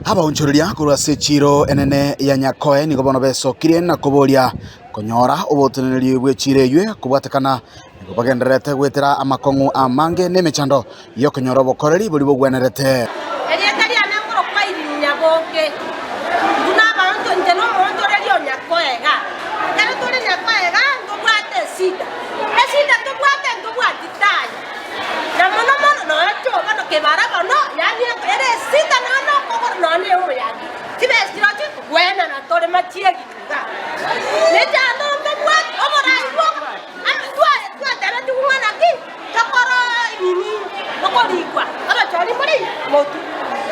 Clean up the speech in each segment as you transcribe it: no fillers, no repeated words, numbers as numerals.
Haba unchuriria kurwa sechiro enene ya Nyakoe nigo bono becokire na kuburia konyora ubutuniri bwechire ywe kubwatekana nigo bagenderete gwetera amakongu amange nemechando yo konyora bokoreri buri bugwenerete erietari anangoro kwa irinyaboke kuna bantu njeno monto rerio Nyakoe ga tero tore Nyakoe ga ndo bwate sida esida ndo bwate tai na mono no echo bano ke bara bano yani ere sida no no ne o yani tibe stiro tu buena na tore machiegi ga ne jando ndo bwate omora iwo tua tera tu mwana ki takoro nini nokorikwa aba chori muri motu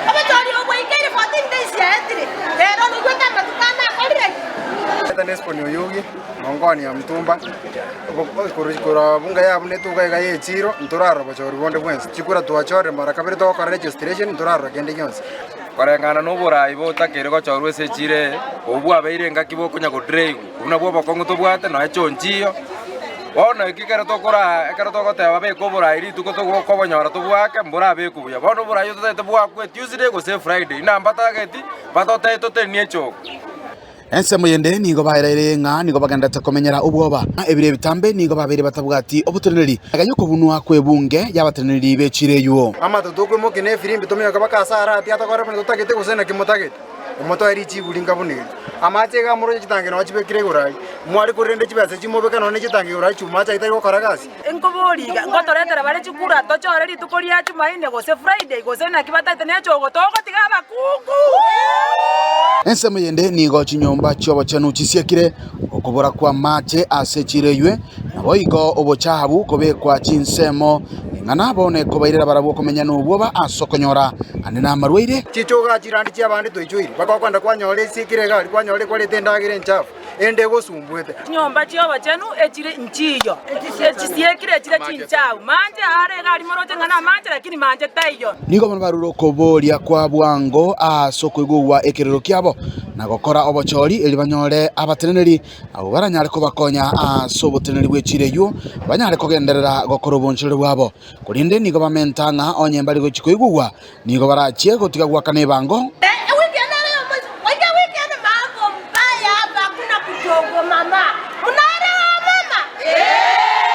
aba chori obo ikere 14 days ya etire pero no kwenda matukana kolire Tanespo ni oyugi mongoni ya mtumba kura bunga ya bune tuga ga yechiro nturaro bachori bonde bwensi chikura tuachore mara kabere to ka registration nturaro gende gyonse korengana no burayi botakere go chorwe sechire obwa abeire ngakibo kunya go drei una bwo bokongo to bwate no echonjio bona ikikere to kora ekero to goteba be ko burayi ritu ko to ko bonyora to bwake mbura be kuya bona burayi to te bwa ku Tuesday go se Friday namba tageti bato te to te niechoko Ensemo yende nigo bairere nga nigo bagendete komenyera ubwoba ebire bitambe nigo babere batabwati obutuniri aganyo kubunwa kwebunge yabatuniri bechire yuo ama to kwe mokene firimbi to meyo kabaka sara ati atakore pene to tagete gusena kimotagete omoto ari chibulinga bunire amache ga muro chitange no chibekire gurai mwari kurende chibase chimobeka no ne chitange gurai chuma cha itari kokaragasi enkoboriga ngotoretera bare chikura to chore ritukoria chumaine go se Friday go se na kibatete ne chogo to gotiga bakungu Ensemo yende nigo chinyomba chobo chanu chisiekire okobora kwa mache asechireywe nabo igo obochahabu kobekwa chinsemo ngana bone kobairera barabo komenya n'ubwoba asokonyora anena marweire chichoga chirandi chia bandi toichoiri bakwanda kwanyore sikire gari kwanyore kwale tendagire nchafu ende gosumbwete nyomba chobo chanu echire nchiyo echisiekire echire chinchau manje are gari moroje ngana manje lakini manje taiyo nigo baruro koboria kwa bwango asokoigwa ekerero kiabo na gokora obochori eli banyore abateneri abo baranyare ko bakonya asoboteneri bwechire yu banyare kogenderera gokora obonchore bwabo kurinde nigo bamentanga onyembari gochikoigwa nigo barachie gotiga gwakane bango mama unaelewa mama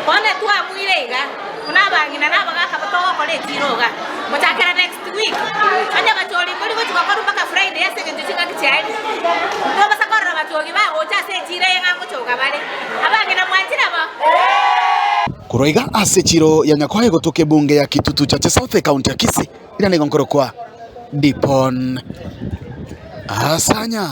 pone tu amwirega kuna bangina na baga kabato ko le tiroga mutakera next week anya bachori muri go tukakora mpaka Friday ya second chinga kichari ndo basakora bachori ba ocha se tire nga kuchoka bale abangina mwanjira ba kuroiga asechiro ya Nyakoe gotoke bunge ya Kitutu cha South County ya Kisii ila ni gonkoro kwa Dipon Asanya